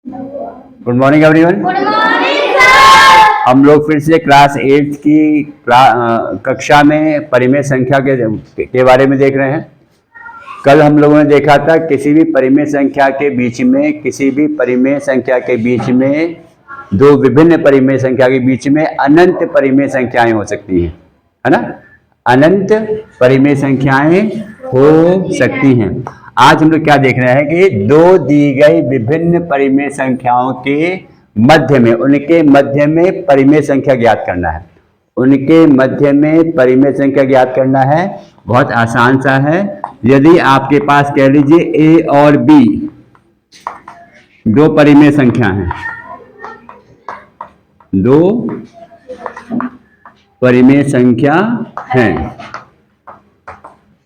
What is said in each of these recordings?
Good morning everyone. Good morning sir. हम लोग फिर से क्लास 8 की कक्षा में परिमेय संख्या के बारे में देख रहे हैं। कल हम लोगों ने देखा था किसी भी परिमेय संख्या के बीच में दो विभिन्न परिमेय संख्या के बीच में अनंत परिमेय संख्याएं हो सकती हैं, है ना। अनंत परिमेय संख्याएं हो सकती हैं। आज हम लोग क्या देख रहे हैं कि दो दी गई विभिन्न परिमेय संख्याओं के मध्य में उनके मध्य में परिमेय संख्या ज्ञात करना है। उनके मध्य में परिमेय संख्या ज्ञात करना है। बहुत आसान सा है। यदि आपके पास कह लीजिए ए और बी दो परिमेय संख्या हैं, दो परिमेय संख्या हैं,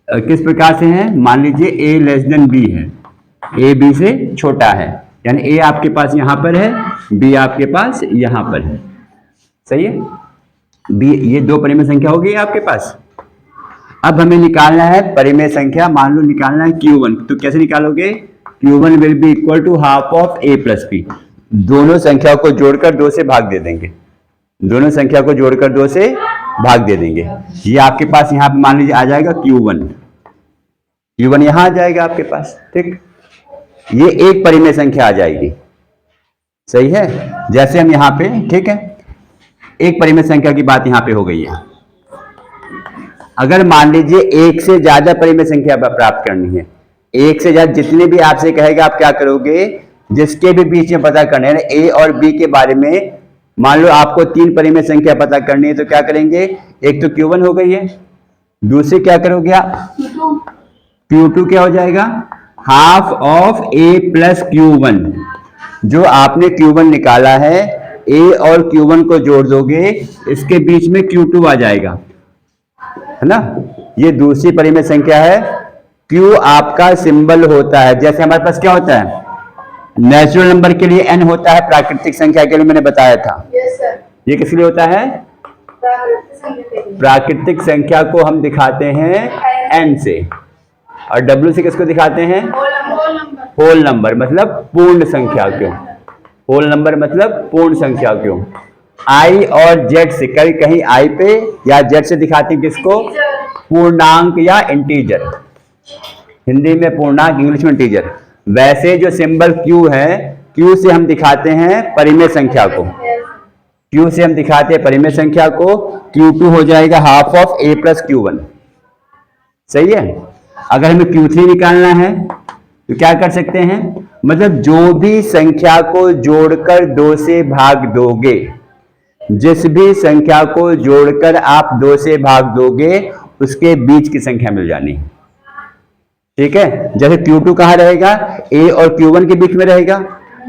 किस प्रकार से हैं? मान लीजिए a लेस देन बी है, a b से छोटा है, यानी a आपके पास यहां पर है, b आपके पास यहां पर है। सही है। b ये दो परिमेय संख्या हो गई आपके पास। अब हमें निकालना है परिमेय संख्या। मान लो निकालना है q1, तो कैसे निकालोगे? q1 will be equal to half of a plus b. दोनों संख्या को जोड़कर 2 से भाग दे देंगे। दोनों संख्या को जोड़कर 2 से भाग दे देंगे। ये आपके पास यहां पे मान लीजिए आ जाएगा q1 यहां आ जाएगा आपके पास। ठीक, ये एक परिमेय संख्या आ जाएगी। सही है। जैसे हम यहां पे, ठीक है, एक परिमेय संख्या की बात यहां पे हो गई है। अगर मान लीजिए एक से ज्यादा परिमेय संख्या प्राप्त करनी है, एक से ज्यादा जितने भी आपसे कहेगा आप क्या करोगे? जिसके भी बीच में पता करना है, ए और बी के बारे में मान लो आपको 3 परिमेय संख्या पता करनी है, तो क्या करेंगे? एक तो q1 हो गई है, दूसरी क्या करोगे आप? q2 क्या हो जाएगा? Half of a plus q1। जो आपने q1 निकाला है, a और q1 को जोड़ दोगे, इसके बीच में q2 आ जाएगा, है ना। ये दूसरी परिमेय संख्या है। q आपका सिंबल होता है, जैसे हमारे पास क्या होता है? नेचुरल नंबर के लिए n होता है, प्राकृतिक संख्या के लिए मैंने बताया था। Yes sir. ये किस लिए होता है? प्राकृतिक संख्या को हम दिखाते हैं n से, और w से किसको दिखाते हैं? होल नंबर, मतलब पूर्ण संख्या क्यों? होल नंबर मतलब पूर्ण संख्या क्यों? i और z से, कहीं i पे या z से दिखाते हैं किसको? पूर्णांक या इंटीजर। हिंदी में पूर्णांक, इंग्लिश में इंटीजर। वैसे जो सिंबल q है, q से हम दिखाते हैं परिमेय संख्या को। q से हम दिखाते हैं परिमेय संख्या को। q2 हो जाएगा half of a plus q1। सही है। अगर हमें q3 निकालना है तो क्या कर सकते हैं? मतलब जो भी संख्या को जोड़कर 2 से भाग दोगे, जिस भी संख्या को जोड़कर आप 2 से भाग दोगे, उसके बीच की संख्या मिल जानी है। ठीक है। जैसे q2 कहाँ रहेगा? a और q1 के बीच में रहेगा।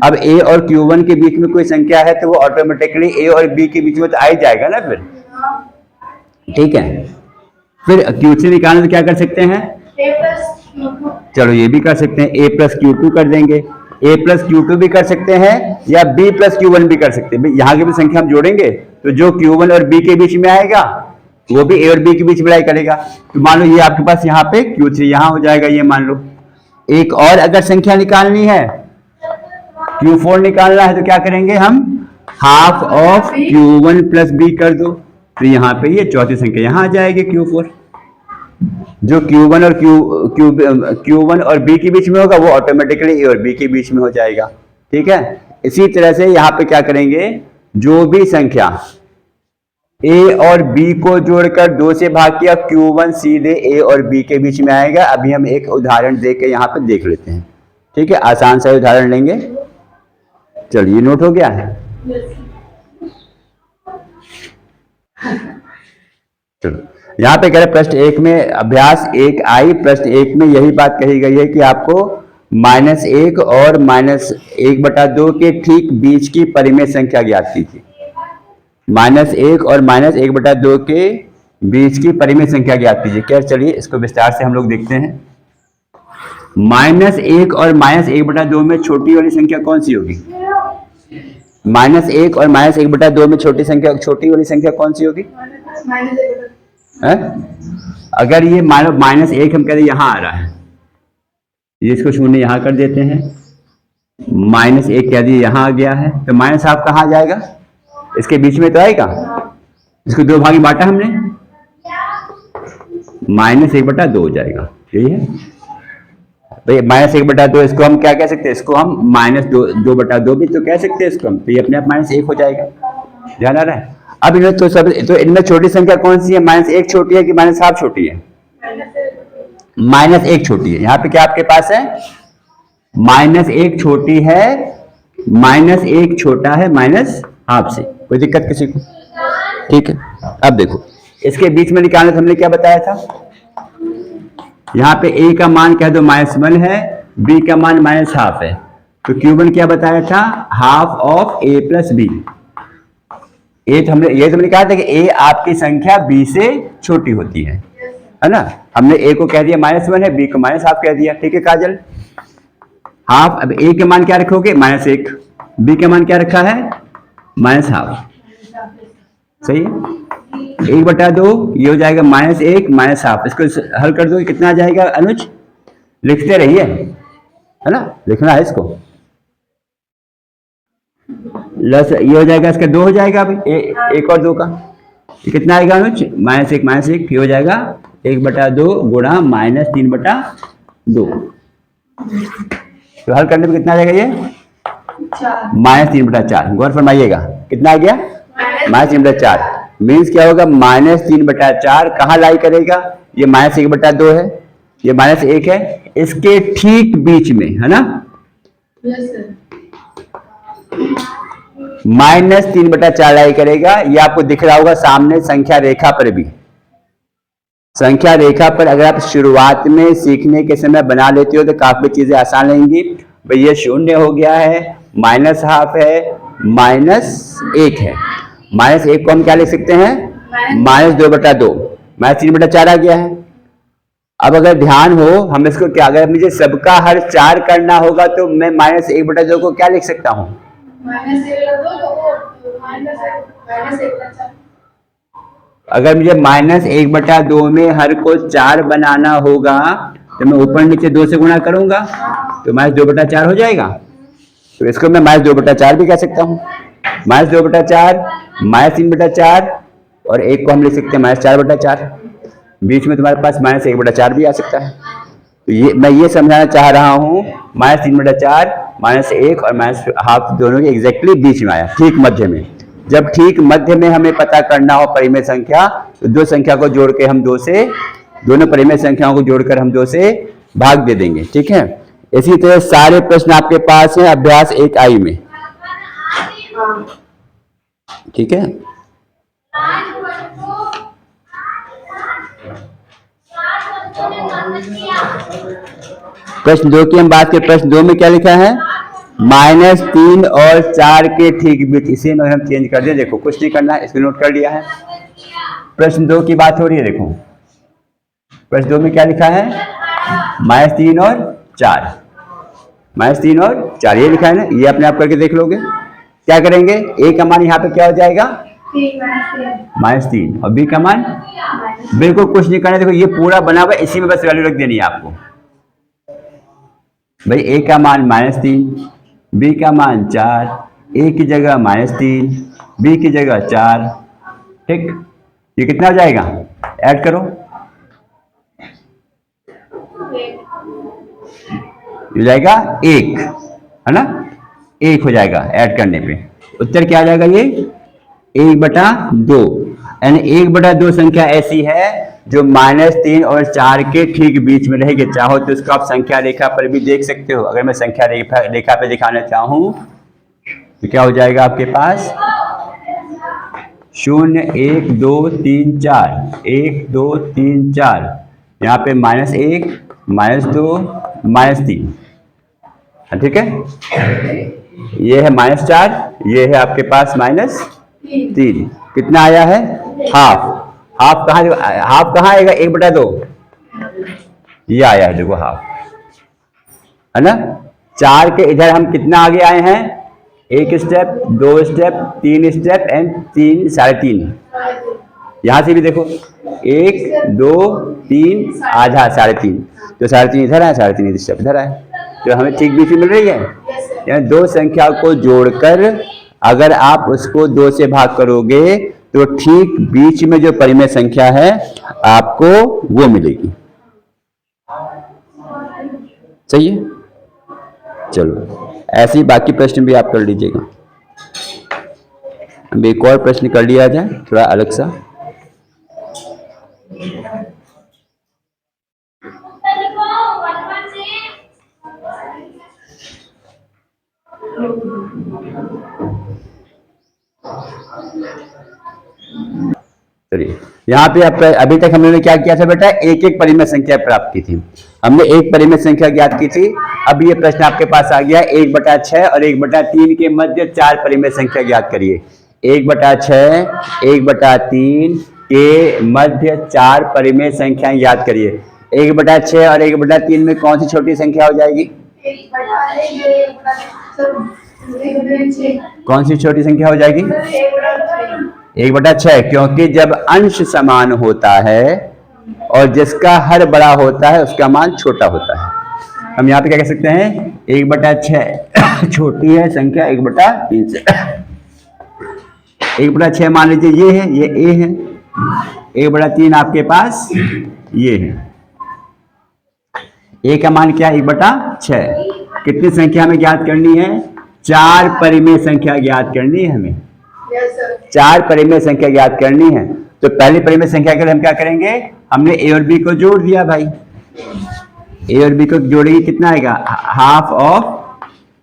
अब a और q1 के बीच में कोई संख्या है तो वो ऑटोमेटिकली a और b के बीच में तो आ ही जाएगा ना फिर। ठीक है। फिर q3 निकालने तो क्या कर सकते हैं? चलो ये भी कर सकते हैं, a प्लस q2 कर देंगे। a प्लस q2 भी कर सकते हैं या b प्लस q1 भी कर सकते हैं। यहाँ की भी संख्या हम जोड़ेंगे तो जो q1 और b के बीच में आएगा वो भी a और b के बीच में करेगा। तो मान लो ये आपके पास यहाँ पे q3 यहाँ हो जाएगा, ये मान लो। एक और अगर संख्या निकालनी है, q4 निकालना है, तो क्या करेंगे हम? Half of q1 plus b कर दो, तो यहाँ पे ये चौथी संख्या यहाँ आ जाएगी q4। जो q1 और b के बीच में होगा वो ऑटोमेटिकली a और b के बीच में हो जाएगा। ठीक है। इसी तरह से यहाँ पे क्या करेंगे? जो भी संख्या a और b को जोड़कर 2 से भाग किया, q1 सीधे a और b के बीच में आएगा। अभी हम एक उदाहरण देके यहाँ पे देख लेते हैं। ठीक है, आसान सा उदाहरण लेंगे। चलिए, नोट हो गया है? चलो, यहाँ पे कह रहे प्रश्न 1 में अभ्यास 1i, प्रश्न 1 में यही बात कही गई है कि आपको -1 और -1/2 के ठीक बीच की परिमेय संख्या ज्ञात कीजिए। -1 और -1/2 के बीच की परिमेय संख्या ज्ञात कीजिए। क्या? चलिए इसको विस्तार से हम लोग देखते हैं। -1 और -1/2 में छोटी वाली संख्या कौन सी होगी? -1 और -1/2 में छोटी वाली संख्या कौन सी होगी? अगर ये मान लो -1 हम कह रहे यहां आ रहा है, ये इसको शून्य यहां कर देते हैं, -1 कह दिए, यहाँ आ गया है, तो माइनस हाफ कहाँ आ जाएगा? इसके बीच में तो आएगा। इसको दो भाग में बांटा हमने, -1/2 हो जाएगा। यही है भाई, -1/2। इसको हम क्या कह सकते हैं? इसको हम -2/2 भी तो कह सकते हैं इसको हम, तो ये अपने आप -1 हो जाएगा। ध्यान आ रहा है? अब इनमें तो इनमें छोटी संख्या कौन सी है? -1 छोटी है कि -1/2 छोटी है? -1 छोटी है। यहाँ पे क्या आपके पास है? -1 छोटी है, -1 छोटा है -1/2 से। कोई दिक्कत किसी को? ठीक है। अब देखो, इसके बीच में निकालना था, हमने क्या बताया था? यहाँ पे a का मान कह दो -1 है, b का मान -1/2 है, तो Q1 क्या बताया था? Half of a plus b। तो हमने कहा था कि a आपकी संख्या b से छोटी होती है ना? हमने a को कह दिया -1 है, b को -1/2 कह दिया। ठीक है काजल? हाफ, अब a के मान क्या रखोगे? -1, b के मान क्या रखा है? -1/2। सही है? 1/2 ये हो जाएगा -1 -1/2। इसको हल कर दो, कितना आ जाएगा अनुज? लिखते रहिए, है ना? लिखना है इसको। लस ये हो जाएगा, इसका 2 हो जाएगा। अभी 1 और 2 का ये कितना आएगा अनुज? -1 -1 ये हो जाएगा 1/2 गुणा -3/2। तो हल करने पे कितना आ जाएगा? ये -3/4। गौर फरमाइएगा, कितना आ गया? -3/4। मीन्स क्या होगा? -3/4 कहाँ लाई करेगा? ये -1/2 है, ये -1 है, इसके ठीक बीच में, है ना? -3/4 लाई करेगा। ये आपको दिख रहा होगा सामने संख्या रेखा पर भी। संख्या रेखा पर अगर आप शुरुआत में सीखने के समय बना लेते हो तो काफी चीजें आसान रहेंगी। भाई ये 0 हो गया है, -1/2 है, -1 है। -1 को हम क्या लिख सकते हैं? -2/2। -3/4 आ गया है। अब अगर ध्यान हो, हम इसको क्या, अगर मुझे सबका हर 4 करना होगा तो मैं -1/2 को क्या लिख सकता हूँ? अगर मुझे -1/2 में हर को 4 बनाना होगा तो मैं ऊपर नीचे 2 से गुणा करूंगा तो -2/4 हो जाएगा। तो इसको मैं -2/4 भी कह सकता हूँ। -2/4, -3/4 और 1 को हम लिख सकते हैं -4/4। बीच में तुम्हारे पास -1/4 भी आ सकता है। तो मैं ये समझाना चाह रहा हूँ, -3/4, -1 और -1/2 दोनों के एग्जैक्टली बीच में आया, ठीक मध्य में। जब ठीक मध्य में हमें पता करना हो परिमेय संख्या, तो दो संख्या को जोड़ के हम दोनों परिमेय संख्याओं को जोड़कर हम 2 से भाग दे देंगे। ठीक है? इसी तरह सारे प्रश्न आपके पास हैं अभ्यास 1I में। ठीक है? प्रश्न 2 की हम बात करें। प्रश्न 2 में क्या लिखा है? -3 और 4 के ठीक बीच। इसे में हम चेंज कर दें। देखो कुछ नहीं करना है, इसको नोट कर लिया है। प्रश्न 2 की बात हो रही है। देखो प्रश्न 2 में क्या लिखा है? -3 और 4। -3 और 4 ये लिखा है ना, ये अपने आप करके देख लोगे। क्या करेंगे? a का मान यहाँ पे क्या हो जाएगा? -3 और b का मान, बिल्कुल कुछ नहीं करना। देखो ये पूरा बना हुआ, इसी में बस वैल्यू रख देनी है आपको। भाई a का मान -3, b का मान 4, a की जगह -3, b की जगह 4। ठीक, ये कितना हो जाएगा? ऐड करो, हो जाएगा 1, है ना? 1 हो जाएगा ऐड करने पे। उत्तर क्या आ जाएगा? ये 1/2। यानी 1/2 संख्या ऐसी है जो -3 और 4 के ठीक बीच में रहेगी। चाहो तो इसको आप संख्या रेखा पर भी देख सकते हो। अगर मैं संख्या रेखा पे दिखाना चाहूं तो क्या हो जाएगा आपके पास? 0 1 2 3 4, 1 2 3 4, यहाँ पे -1 -2 -3। ठीक है? ये है -4, ये है आपके पास -3। कितना आया है? हाफ। हाफ कहाँ आएगा? 1/2 ये आया है, देखो हाफ, है ना? 4 के इधर हम कितना आगे आए हैं? 1 स्टेप, 2 स्टेप, 3 स्टेप एंड 3 3.5। यहां से भी देखो 1 2 3 आधा 3.5, तो 3.5 इधर है, 3.5 स्टेप इधर है, तो हमें ठीक बीच में मिल रही है। यानी दो संख्या को जोड़कर अगर आप उसको 2 से भाग करोगे तो ठीक बीच में जो परिमेय संख्या है आपको वो मिलेगी। सही है? चलो ऐसे ही बाकी प्रश्न भी आप कर लीजिएगा। अब एक और प्रश्न कर लिया जाए थोड़ा अलग सा। चलिए यहाँ पे आप अभी तक हमने क्या किया था बेटा, एक एक परिमेय संख्या प्राप्त की थी। हमने एक परिमेय संख्या ज्ञात की थी। अब ये प्रश्न आपके पास आ गया 1/6 और 1/3 के मध्य 4 परिमेय संख्या ज्ञात करिए। 1/6 1/3 के मध्य 4 परिमेय संख्याएं ज्ञात करिए। 1/6 और 1/3 में कौन सी छोटी संख्या हो जाएगी? कौन सी छोटी संख्या हो जाएगी? 1/6, क्योंकि जब अंश समान होता है और जिसका हर बड़ा होता है उसका मान छोटा होता है। हम यहाँ पे क्या कह सकते हैं? 1/6 छोटी है संख्या 1/3 से। 1/6 मान लीजिए ये है, ये ए है। 1/3 आपके पास ये है। ए का मान क्या है? 1/6। कितनी संख्या में ज्ञात करनी है? 4 परिमेय संख्या ज्ञात करनी है हमें। 4 परिमेय संख्या ज्ञात करनी है। तो पहली परिमेय संख्या के लिए हम क्या करेंगे? हमने ए और बी को जोड़ दिया भाई। ए और बी को जोड़ेंगे कितना आएगा? Half of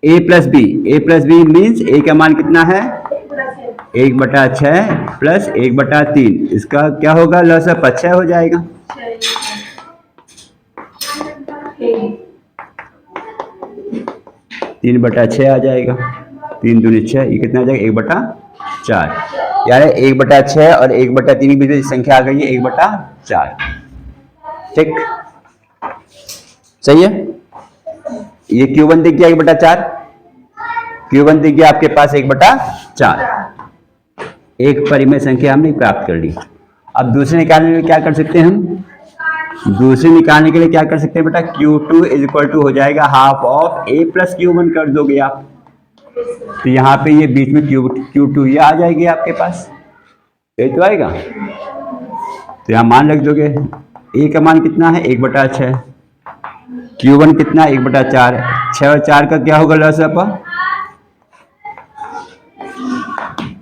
a plus b. A plus b means a का मान कितना है? 1/6 प्लस 1/3। इसका क्या होगा? लसअप 6 हो जाएगा। 3/6 आ जाएगा। 3 दूनी 6, ये कितना आ जाएगा? 1/4। यानी 1/6 और 1/3 के बीच में संख्या आ गई है 1/4। ठीक, सही है। ये Q1 दिख गया 1/4। Q1 दिख गया आपके पास 1/4। एक परिमेय संख्या हमने प्राप्त कर ली। अब दूसरे निकालने के लिए क्या कर सकते हैं हम? दूसरे निकालने के लिए क्या कर सकते हैं बेटा? Q2 = हो जाएगा half of A plus Q1 कर दोगे आप। तो यहाँ पे ये बीच में Q2 ये आ जाएगी आपके पास। ये तो आएगा। तो यहाँ मान रख दोगे। A का मान कितना है? 1/6। Q1 कितना? 1/4। 6 और 4 का क्या होगा लसअप?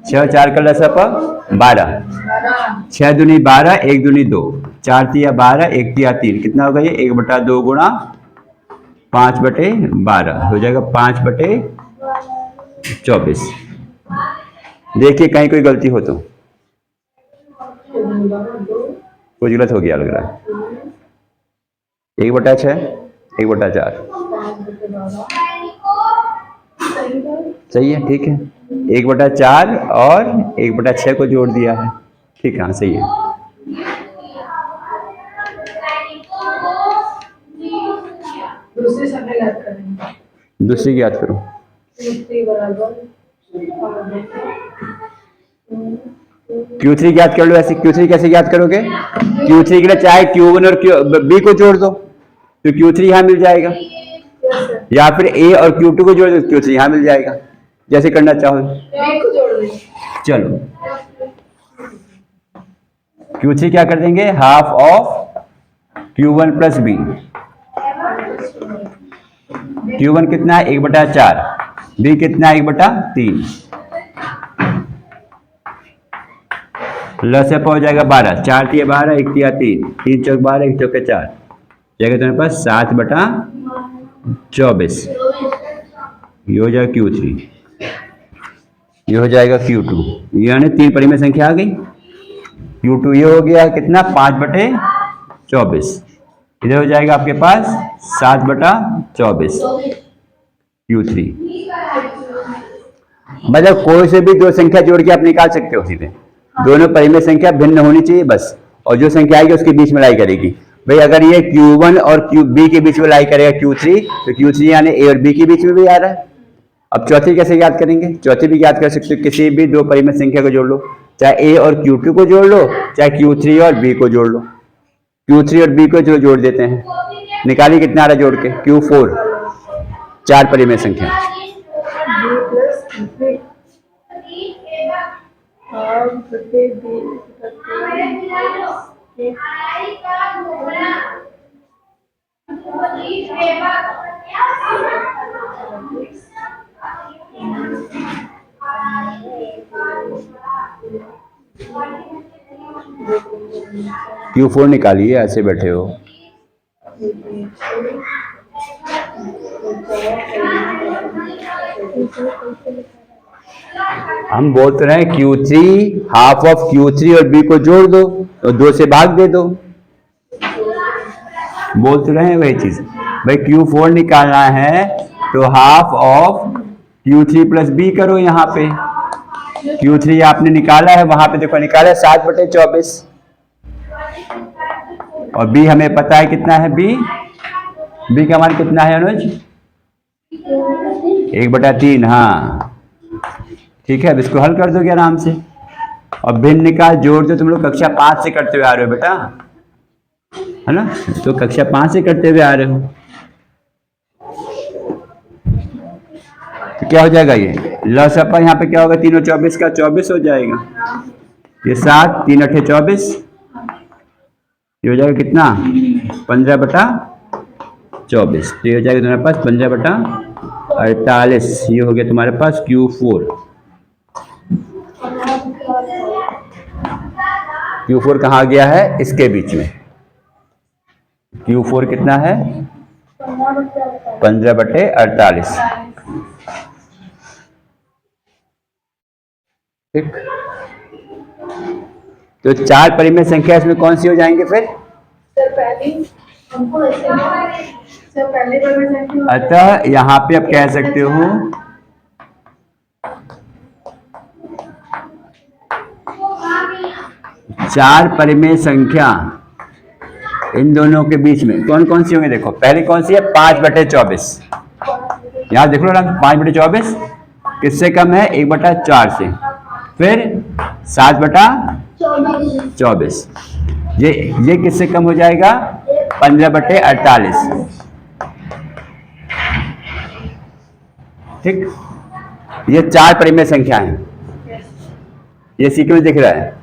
6 और 4 का लसअप 12। 6 दूनी 12, 1 दूनी 2, 4 तिया 12, 1 तिया 3। कितना होगा ये? 1/2 गुणा 5/12 हो जाएगा 5/24। देखिए कहीं कोई गलती हो तो। कुछ गलत हो गया लग रहा है। 1/6 1/4 सही है। ठीक है, 1/4 और 1/6 को जोड़ दिया है। ठीक है, हाँ सही है। दूसरी की याद करो। Q3 याद कर लो। ऐसे Q3 कैसे याद करोगे? Q3 के लिए चाहे Q1 और B को जोड़ दो तो Q3 यहाँ मिल जाएगा, या फिर A और Q2 को जोड़ दो तो Q3 यहाँ मिल जाएगा। जैसे करना चाहो। चलो Q3 क्या कर देंगे? Half of Q1 plus B। Q1 कितना है? 1/4। B कितना है? 1/3। लसअप हो जाएगा 12। 4 तिया 12, 1 तिया 3, 3 चौक 12, 1 चौके 4 जाएगा तुम्हारे पास 7/24। ये हो जाएगा Q3, ये हो जाएगा Q2। यानी 3 परिमेय संख्या आ गई। Q2 ये हो गया कितना? 5/24। इधर हो जाएगा आपके पास 7/24 Q3। मतलब कोई से भी दो संख्या जोड़ के आप निकाल सकते हो सीधे। दोनों परिमेय संख्या भिन्न होनी चाहिए बस, और जो संख्या आएगी उसके बीच में लाई करेगी। भाई अगर ये Q1 और B के बीच में लाई करेगा Q3, तो Q3 यानी A और B के बीच में भी आ रहा है। अब चौथी कैसे याद करेंगे? चौथी भी याद कर सकते हो। किसी भी दो परिमेय संख्या को जोड़ लो, चाहे A और Q2 को जोड़ लो, चाहे Q3 और B को जोड़ लो। Q3 और B को जो जोड़ देते हैं, निकालिए कितना आ रहा है जोड़ के? Q4। 4 परिमेय संख्या। Q4 निकालिए, ऐसे बैठे हो। हम बोलते रहे Q3 हाफ ऑफ Q3 और B को जोड़ दो तो 2 से भाग दे दो, बोलते रहे वही चीज। भाई Q4 निकालना है तो half of Q3 plus B करो। यहाँ पे Q3 आपने निकाला है, वहां पे देखो निकाला है 7/24 और B हमें पता है कितना है। B का मान कितना है अनुज? 1/3। हाँ ठीक है, अब इसको हल कर दोगे आराम से और भिन्न निकाल जोड़ दो। तुम लोग कक्षा 5 से करते हुए आ रहे हो बेटा, है ना? तो कक्षा 5 से करते हुए आ रहे हो तो क्या हो जाएगा ये लसअपा? यहाँ पे क्या होगा? 3 और 24 का 24 हो जाएगा। ये 7, 3 8 24, ये हो जाएगा कितना? 15/24। तो ये हो जाएगा तुम्हारे पास 15/48। ये हो गया तुम्हारे पास Q4। Q4 कहाँ गया है? इसके बीच में। Q4 कितना है? 15/48। ठीक, तो 4 परिमेय संख्या इसमें कौन सी हो जाएंगे फिर? अतः यहां पे आप कह सकते हो 4 परिमेय संख्या इन दोनों के बीच में कौन कौन सी होंगी? देखो पहले कौन सी है? 5/24। यहां देख लो ना, 5/24 किससे कम है? 1/4 से। फिर 7/24, ये किससे कम हो जाएगा? 15/48। ठीक, ये 4 परिमेय संख्या है। ये सीक्वेंस दिख रहा है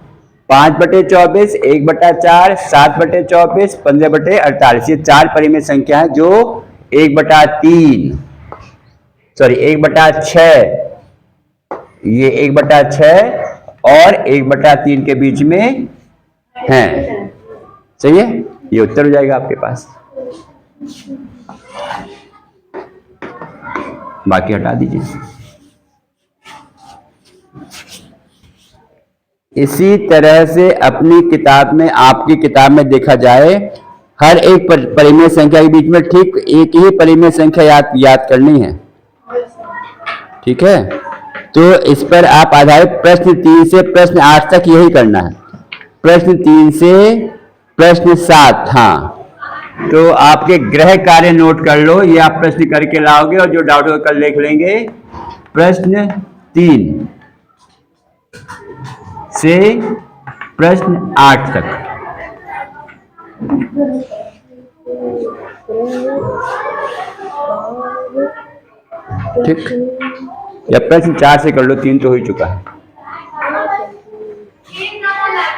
5/24, 1/4, 7/24, 15/48। ये 4 परिमेय संख्या है जो 1/3 सॉरी 1/6, ये 1/6 और 1/3 के बीच में है। सही है, ये उत्तर हो जाएगा आपके पास। बाकी हटा दीजिए। इसी तरह से अपनी किताब में, आपकी किताब में देखा जाए, हर एक परिमेय संख्या के बीच में ठीक एक ही परिमेय संख्या याद करनी है। ठीक है, तो इस पर आप आधारित प्रश्न 3 से प्रश्न 8 तक यही करना है। प्रश्न 3 से प्रश्न 7। हाँ, तो आपके गृह कार्य नोट कर लो, ये आप प्रश्न करके लाओगे और जो डाउट होगा कल देख लेंगे। प्रश्न 3 से प्रश्न 8 तक। ठीक, या प्रश्न 4 से कर लो, 3 तो हो ही चुका है।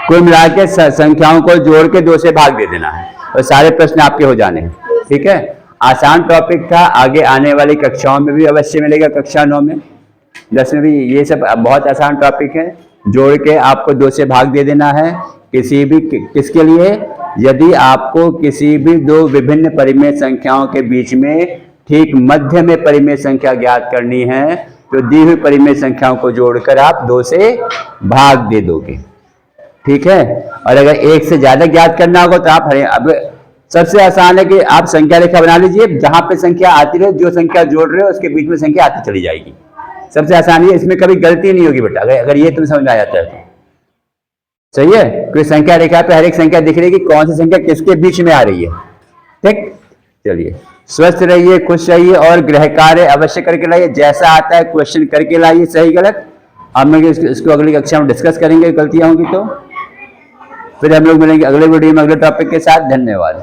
कुल मिला के संख्याओं को जोड़ के 2 से भाग दे देना है और सारे प्रश्न आपके हो जाने हैं। ठीक है, आसान टॉपिक था, आगे आने वाली कक्षाओं में भी अवश्य मिलेगा। कक्षा 9 में, 10 में भी ये सब बहुत आसान टॉपिक है। जोड़ के आपको 2 से भाग दे देना है। किसके लिए? यदि आपको किसी भी 2 विभिन्न परिमेय संख्याओं के बीच में ठीक मध्य में परिमेय संख्या ज्ञात करनी है तो दी हुई परिमेय संख्याओं को जोड़कर आप 2 से भाग दे दोगे। ठीक है, और अगर 1 से ज्यादा ज्ञात करना होगा तो आप अब सबसे आसान है कि आप संख्या रेखा बना लीजिए, जहां पे संख्या आती रहे, जो संख्या जोड़ रहे हो उसके बीच में संख्या आती चली जाएगी। सबसे आसान है, इसमें कभी गलती नहीं होगी बेटा, अगर ये तुम्हें समझ में आ जाता है तो। सही है, कोई संख्या रेखा पे हर एक संख्या दिख रही है कि कौन सी संख्या किसके बीच में आ रही है। ठीक, चलिए, स्वस्थ रहिए, खुश रहिए और गृह कार्य अवश्य करके लाइए। जैसा आता है क्वेश्चन करके लाइए, सही गलत। हम लोग इसको अगली कक्षा में डिस्कस करेंगे, गलतियां होंगी तो। फिर हम लोग मिलेंगे अगले वीडियो में अगले टॉपिक के साथ। धन्यवाद।